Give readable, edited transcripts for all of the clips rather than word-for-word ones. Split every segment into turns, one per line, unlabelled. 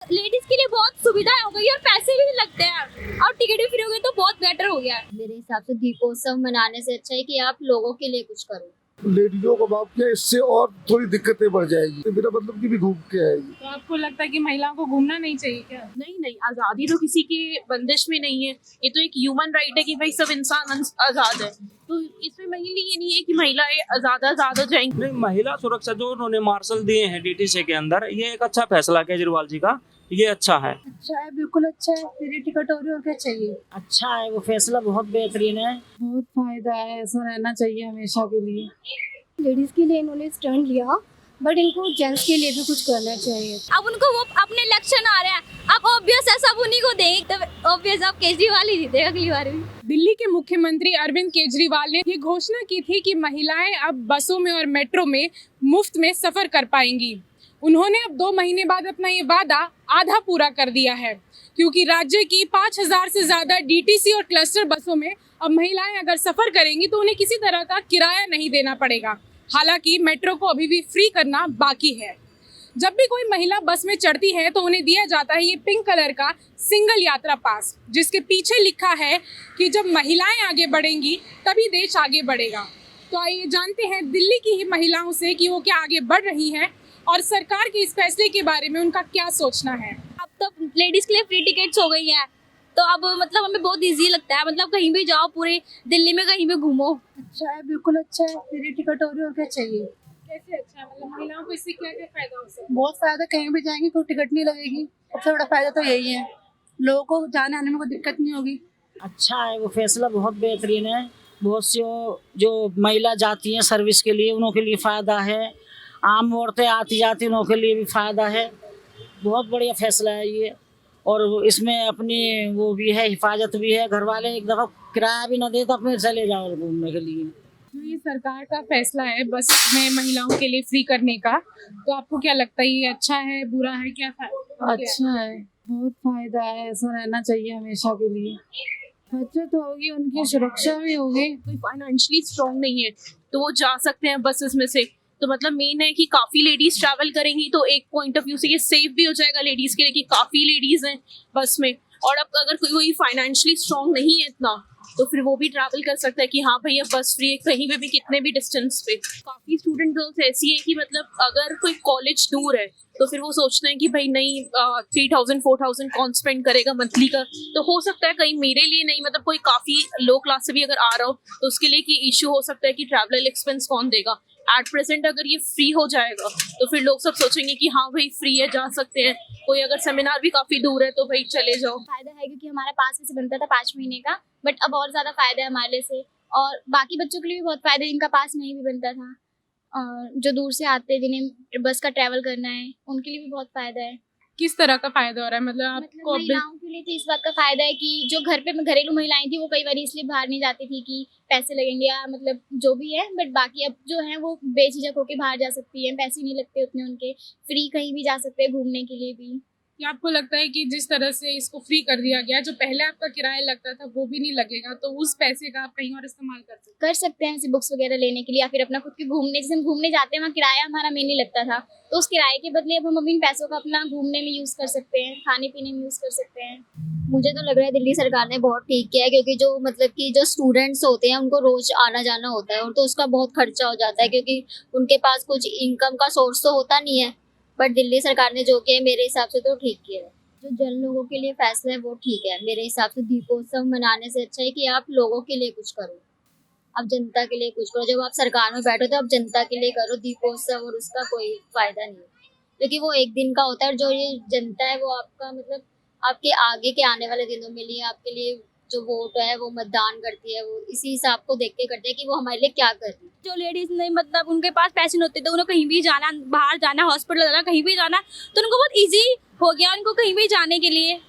Ladies के लिए बहुत सुविधाएं हो गई है और पैसे भी नहीं लगते हैं और टिकट भी फ्री हो गई तो बहुत बेटर हो गया है।
मेरे हिसाब से दीपोत्सव मनाने से अच्छा है कि आप लोगों के लिए कुछ करो।
लेडीजों को बाप किया, इससे और थोड़ी दिक्कतें बढ़ जाएगी, तो मेरा मतलब कि भी घूम के आएगी।
तो आपको लगता है कि महिलाओं को घूमना नहीं चाहिए क्या?
नहीं, आजादी तो किसी की बंदिश में नहीं है। ये तो एक ह्यूमन राइट है कि भाई सब इंसान आजाद है। तो इसमें मेनली ये नहीं है कि महिलाएं आजाद हो जाएंगी।
नहीं, महिला सुरक्षा जो उन्होंने मार्शल दिए हैं डीटीसी के अंदर, ये एक अच्छा फैसला केजरीवाल जी का, ये अच्छा है।
अच्छा है, बिल्कुल अच्छा है। फ्री टिकट हो रही और क्या चाहिए।
अच्छा है, वो फैसला बहुत बेहतरीन है।
बहुत फायदा है, ऐसा रहना चाहिए हमेशा के लिए।
लेडीज के लिए इन्होंने स्टैंड लिया, बट इनको जेंट्स के लिए भी कुछ करना चाहिए।
अब उनको वो अपने इलेक्शन आ रहे हैं, अब ऑब्वियस है सब उन्हीं को देंगे, तो ऑब्वियस अब केजरीवाल ही जीतेगा अगली बार भी।
दिल्ली के मुख्यमंत्री अरविंद केजरीवाल ने ये घोषणा की थी कि महिलाएं अब बसों में और मेट्रो में मुफ्त में सफर कर पाएंगी। उन्होंने अब 2 महीने बाद अपना ये वादा आधा पूरा कर दिया है, क्योंकि राज्य की 5000 से ज्यादा डीटीसी और क्लस्टर बसों में अब महिलाएं अगर सफर करेंगी तो उन्हें किसी तरह का किराया नहीं देना पड़ेगा। हालांकि मेट्रो को अभी भी फ्री करना बाकी है। जब भी कोई महिला बस में चढ़ती है तो उन्हें दिया जाता है ये पिंक कलर का सिंगल यात्रा पास, जिसके पीछे लिखा है कि जब महिलाएं आगे बढ़ेंगी तभी देश आगे बढ़ेगा। तो आइए जानते हैं दिल्ली की ही महिलाओं से कि वो क्या आगे बढ़ रही हैं और सरकार के इस फैसले के बारे में उनका क्या सोचना है।
अब तो लेडीज के लिए फ्री टिकट्स हो गई हैं, तो अब मतलब हमें बहुत इजी लगता है, मतलब कहीं भी जाओ पूरे दिल्ली में कहीं भी घूमो।
अच्छा है, बिल्कुल अच्छा है। फ्री टिकट हो रही और क्या चाहिए। कैसे अच्छा है, मतलब महिलाओं को इससे क्या क्या फायदा हो सकता है?
बहुत फायदा, कहीं भी जाएंगे कोई टिकट नहीं लगेगी। सबसे बड़ा फायदा तो यही है, लोगों को जाने आने में कोई दिक्कत नहीं होगी।
अच्छा है, वो फैसला बहुत बेहतरीन है। बहुत सी जो महिला जाती हैं सर्विस के लिए, उनके लिए फ़ायदा है। आम औरतें आती जाती उनके के लिए भी फ़ायदा है। बहुत बढ़िया फैसला है ये। और इसमें अपनी वो भी है, हिफाजत भी है। घर वाले एक दफ़ा किराया भी ना दे तो अपने चले जाओ घूमने के लिए।
जो ये सरकार का फैसला है बस में महिलाओं के लिए फ्री करने का, तो आपको क्या लगता है ये अच्छा है, बुरा है, क्या फायदा?
अच्छा है, बहुत फायदा है, ऐसा रहना चाहिए हमेशा के लिए। बचत होगी, उनकी सुरक्षा भी होगी।
कोई फाइनेंशियली स्ट्रांग नहीं है तो वो जा सकते हैं बसेस में से। तो मतलब मेन है कि काफी लेडीज ट्रैवल करेंगी तो एक पॉइंट ऑफ व्यू से ये सेफ भी हो जाएगा लेडीज के लिए कि काफी लेडीज हैं बस में। और अब अगर कोई फाइनेंशियली स्ट्रांग नहीं है इतना तो फिर वो भी ट्रैवल कर सकता है कि हाँ भैया बस फ्री है कहीं पे भी कितने भी डिस्टेंस पे। काफी स्टूडेंट गर्ल्स ऐसी हैं कि मतलब अगर कोई कॉलेज दूर है तो फिर वो सोचते हैं कि भाई नहीं 3000-4000 कौन स्पेंड करेगा मंथली का। तो हो सकता है कहीं मेरे लिए नहीं, मतलब कोई काफी लो क्लास से भी अगर आ रहा हो तो उसके लिए कि इश्यू हो सकता है कि ट्रैवल एक्सपेंस कौन देगा। एट प्रेजेंट अगर ये फ्री हो जाएगा तो फिर लोग सब सोचेंगे कि हाँ भाई फ्री है जा सकते हैं। कोई अगर सेमिनार भी काफी दूर है तो भाई चले जाओ।
फायदा है क्योंकि हमारा पास से बनता था 5 महीने का, बट अब और ज्यादा फायदा है हमारे लिए से। और बाकी बच्चों के लिए भी बहुत फायदा है जिनका पास नहीं भी बनता था, और जो दूर से आते हैं जिन्हें बस का ट्रैवल करना है उनके लिए भी बहुत फायदा है।
किस तरह का फायदा हो रहा है, मतलब आपको?
महिलाओं के लिए तो इस बात का फायदा है कि जो घर पे घरेलू महिलाएं थी वो कई बार इसलिए बाहर नहीं जाती थी कि पैसे लगेंगे या मतलब जो भी है, बट बाकी अब जो है वो बेझिझक होके बाहर जा सकती है, पैसे नहीं लगते उतने उनके, फ्री कहीं भी जा सकते हैं घूमने के लिए भी।
क्या आपको लगता है कि जिस तरह से इसको फ्री कर दिया गया, जो पहले आपका किराया लगता था वो भी नहीं लगेगा, तो उस पैसे का आप कहीं और इस्तेमाल कर सकते
हैं, जैसे बुक्स वगैरह लेने के लिए या फिर अपना खुद के घूमने, जैसे हम घूमने जाते हैं वहाँ किराया हमारा मेन नहीं लगता था, तो उस किराए के बदले अब हम अपने पैसों का अपना घूमने में यूज़ कर सकते हैं, खाने पीने में यूज़ कर सकते हैं। मुझे तो लग रहा है दिल्ली सरकार ने बहुत ठीक किया है, क्योंकि जो मतलब कि जो स्टूडेंट्स होते हैं उनको रोज आना जाना होता है और तो उसका बहुत खर्चा हो जाता है, क्योंकि उनके पास कुछ इनकम का सोर्स तो होता नहीं है। बट दिल्ली सरकार ने जो किया है मेरे हिसाब से तो ठीक किया है। जो जन लोगों के लिए फैसला है वो ठीक है मेरे हिसाब से। दीपोत्सव मनाने से अच्छा है कि आप लोगों के लिए कुछ करो, आप जनता के लिए कुछ करो। जब आप सरकार में बैठो तो आप जनता के लिए करो दीपोत्सव, और उसका कोई फायदा नहीं है क्योंकि वो एक दिन का होता है। और जो ये जनता है वो आपका मतलब आपके आगे के आने वाले दिनों में लिए आपके लिए जो वोट है वो मतदान करती है, वो इसी हिसाब को देख के करते हैं कि वो हमारे लिए क्या कर रही है।
जो लेडीज नहीं मतलब उनके पास पैसे नहीं होते तो उन्हें कहीं भी जाना, बाहर जाना, हॉस्पिटल जाना, कहीं भी जाना, तो उनको बहुत इजी हो गया उनको कहीं भी जाने के लिए।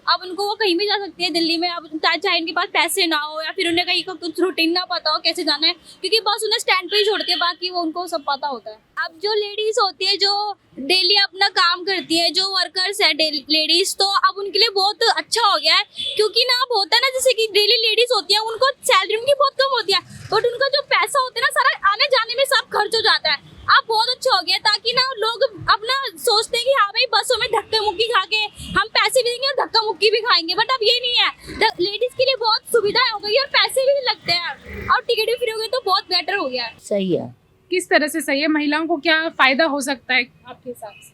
अब उनको वो कहीं भी जा सकती है दिल्ली में। अब चाहे उनके पास पैसे ना हो या फिर उन्हें कहीं का कुछ रूटीन ना पता हो कैसे जाना है, क्योंकि बस उन्हें स्टैंड पे ही छोड़ती है, बाकी वो उनको सब पता होता है। अब जो लेडीज होती है जो डेली अपना काम करती है, जो वर्कर्स है लेडीज, तो अब उनके लिए बहुत अच्छा हो गया है, क्योंकि ना अब होता है ना जैसे कि डेली लेडीज होती है उनको सैलरी उनकी बहुत कम होती है, बट उनका जो पैसा होता है ना सारा आने जाने में सब खर्च हो जाता है। अब बहुत अच्छा हो गया ताकि ना लोग अपना सोचते हैं कि हाँ भाई बसों में धक्के मुक्की खा के हम पैसे भी देंगे और धक्का मुक्की भी खाएंगे, बट अब ये नहीं है। लेडीज के लिए बहुत सुविधा हो गई और पैसे भी लगते हैं और टिकट भी फ्री हो गई, तो बहुत बेटर हो गया है।
सही है।
किस तरह से सही है? महिलाओं को क्या फायदा हो सकता है आपके हिसाब से?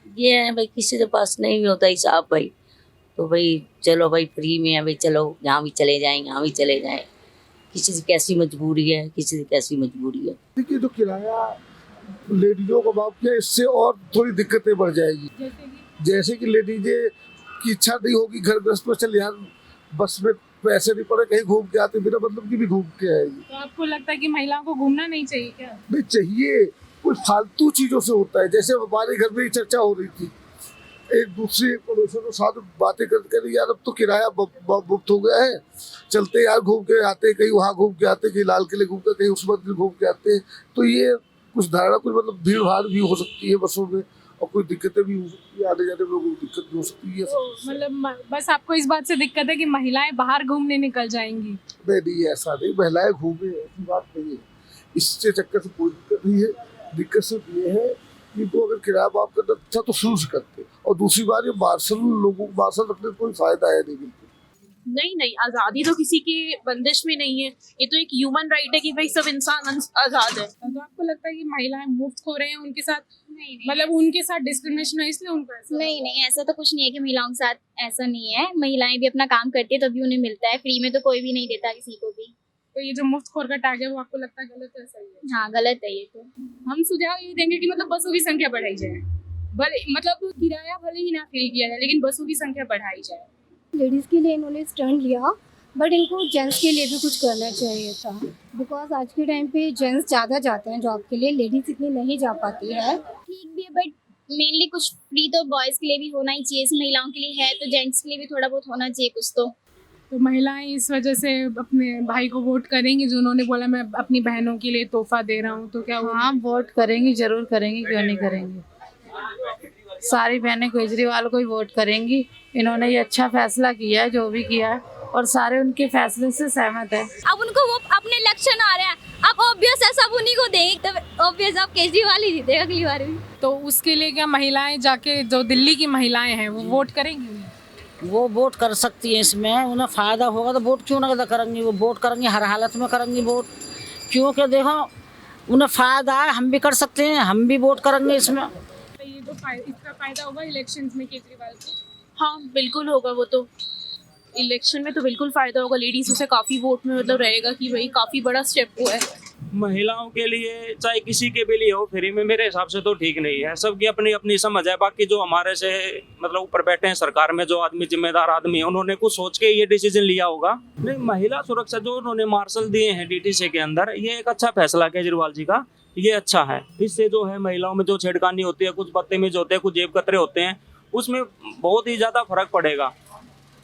ये है भाई, किसी के पास नहीं भी होता हिसाब भाई, तो भाई चलो भाई फ्री में है भाई, चलो यहाँ भी चले जाएं, यहाँ भी चले जाएं। किसी की कैसी मजबूरी है, किसी की कैसी मजबूरी है।
देखिए जो किराया लेडीजों को माफ किया, इससे और थोड़ी दिक्कतें बढ़ जाएगी। जैसे कि लेडीजें की इच्छा नहीं होगी घर गृहस्थ में, चल यार बस में पैसे नहीं पड़े, कहीं घूम के आते, बिना मतलब की भी घूम के आएगी।
तो आपको लगता है कि महिलाओं को घूमना नहीं चाहिए क्या?
नहीं चाहिए, कोई फालतू चीजों से होता है। जैसे हमारे घर में ही चर्चा हो रही थी, एक दूसरे पड़ोसियों के साथ बातें करते यार अब तो किराया मुफ्त हो गया है, चलते यार घूम के आते, कहीं वहाँ घूम के आते, कहीं लाल किले घूम के, कहीं उस मंदिर घूम के आते। तो ये कुछ धारणा, कुछ मतलब भीड़ भाड़ भी हो सकती है बसों में, और कोई दिक्कतें भी हो सकती है, आने जाने में कोई दिक्कत भी हो सकती है।
तो मतलब बस आपको इस बात से दिक्कत है कि महिलाएं बाहर घूमने निकल जाएंगी?
नहीं, ऐसा नहीं, महिलाएं घूमे ऐसी बात नहीं है, इससे चक्कर से कोई दिक्कत नहीं है। दिक्कत सिर्फ ये है कि वो अगर किराया माफ करना अच्छा तो शुरू से करते, और दूसरी बात ये मार्शल लोगों को मार्शल रखने का कोई फायदा है नहीं बिल्कुल।
नहीं, आजादी तो किसी की बंदिश में नहीं है, ये तो एक ह्यूमन राइट है कि भाई सब इंसान आजाद है।
तो आपको लगता है कि महिलाएं मुफ्त हो रहे हैं, उनके साथ मतलब उनके साथ डिस्क्रिमिनेशन है इसलिए उनको ऐसा?
नहीं, ऐसा तो कुछ नहीं है कि महिलाओं के साथ ऐसा नहीं है। महिलाएं भी अपना काम करती है तभी उन्हें मिलता है, फ्री में तो कोई भी नहीं देता किसी को भी।
तो ये जो मुफ्त खोर का टैग है वो आपको लगता है गलत है, सही है?
हाँ, गलत है ये तो।
हम सुझाव ये देंगे कि मतलब बसों की संख्या बढ़ाई जाए, भले मतलब किराया भले ही ना फ्री किया जाए, लेकिन बसों की संख्या बढ़ाई जाए।
लेडीज़ के लिए इन्होंने स्टैंड लिया, बट इनको जेंट्स के लिए भी कुछ करना चाहिए था, बिकॉज आज के टाइम पे जेंट्स ज़्यादा जाते हैं जॉब के लिए, लेडीज़ इतनी नहीं जा पाती है।
ठीक भी है, बट मेनली कुछ फ्री तो बॉयज़ के लिए भी होना ही चाहिए। जैसे महिलाओं के लिए है तो जेंट्स के लिए भी थोड़ा बहुत होना चाहिए कुछ तो
महिलाएं इस वजह से अपने भाई को वोट करेंगी, जो उन्होंने बोला मैं अपनी बहनों के लिए तोहफा दे रहा हूँ, तो क्या वो?
हाँ, वोट करेंगी, जरूर करेंगी, क्यों नहीं करेंगी। सारी बहनें केजरीवाल को ही वोट करेंगी। इन्होंने ये अच्छा फैसला किया है जो भी किया है, और सारे उनके फैसले से सहमत है।
अब उनको वो अपने इलेक्शन आ रहे हैं, अब ऑब्वियस है सब उन्हीं को देंगे, तो ऑब्वियस अब केजरीवाल ही जीतेगा अगली बार भी।
तो उसके लिए क्या महिलाएं जाके, जो दिल्ली की महिलाएं हैं वो वोट करेंगी?
वो वोट कर सकती हैं, इसमें उन्हें फ़ायदा होगा तो वोट क्यों ना करेंगी। वो वोट करेंगी, हर हालत में करेंगी वोट, क्योंकि देखो उन्हें फ़ायदा है, हम भी कर सकते हैं, हम भी वोट करेंगे इसमें।
तो ये जो इसका फायदा होगा इलेक्शंस में केजरीवाल को?
हाँ बिल्कुल होगा, वो तो इलेक्शन में तो बिल्कुल फायदा होगा। लेडीज़ों से काफ़ी वोट में मतलब रहेगा कि भाई काफ़ी बड़ा स्टेप हुआ है।
महिलाओं के लिए चाहे किसी के भी लिए हो फ्री में, मेरे हिसाब से तो ठीक नहीं है। सबकी अपनी अपनी समझ है। बाकी जो हमारे से मतलब ऊपर बैठे हैं सरकार में, जो आदमी जिम्मेदार आदमी है, उन्होंने कुछ सोच के ये डिसीजन लिया होगा। नहीं, महिला सुरक्षा जो उन्होंने मार्शल दिए हैं डीटीसी के अंदर, ये एक अच्छा फैसला केजरीवाल जी का, ये अच्छा है। इससे जो है महिलाओं में जो छेड़खानी होती है, कुछ बदतमीज होते हैं, कुछ जेब कतरे होते हैं, उसमें बहुत ही ज़्यादा फर्क पड़ेगा।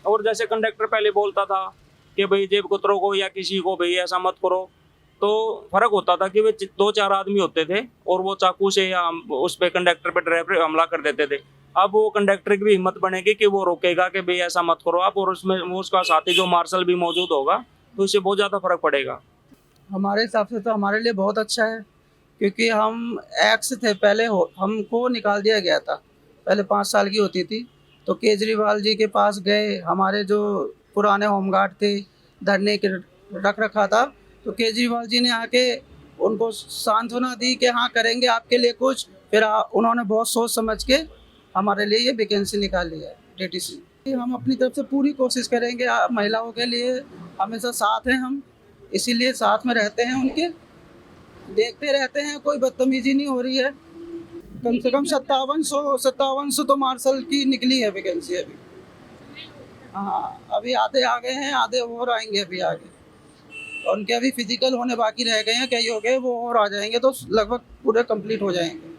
और जैसे कंडक्टर पहले बोलता था कि भाई जेब कतरों को या किसी को भाई ऐसा मत करो, तो फर्क होता था कि वे 2-4 आदमी होते थे और वो चाकू से या उस पे कंडक्टर पे ड्राइवर हमला कर देते थे। अब वो कंडक्टर की भी हिम्मत बनेगी कि वो रोकेगा कि भाई ऐसा मत करो आप, और उसमें वो उसका साथी जो मार्शल भी मौजूद होगा, तो इससे बहुत ज़्यादा फर्क पड़ेगा।
हमारे हिसाब से तो हमारे लिए बहुत अच्छा है, क्योंकि हम एक्स थे पहले, हमको निकाल दिया गया था। पहले 5 साल की होती थी, तो केजरीवाल जी के पास गए, हमारे जो पुराने होमगार्ड थे धरने के रख रखा था, तो केजरीवाल जी ने आके उनको सांत्वना दी कि हाँ करेंगे आपके लिए कुछ। फिर उन्होंने बहुत सोच समझ के हमारे लिए ये वैकेंसी निकाली है डीटीसी। हम अपनी तरफ से पूरी कोशिश करेंगे, महिलाओं के लिए हमेशा साथ हैं हम, इसीलिए साथ में रहते हैं उनके, देखते रहते हैं कोई बदतमीजी नहीं हो रही है। कम से कम 5700 तो मार्शल की निकली है वैकेंसी अभी। हाँ, अभी आधे आ गए हैं, आधे और आएंगे अभी आगे, और उनके अभी फिजिकल होने बाकी रह गए हैं, कई हो गए, वो और आ जाएंगे तो लगभग पूरे कंप्लीट हो जाएंगे।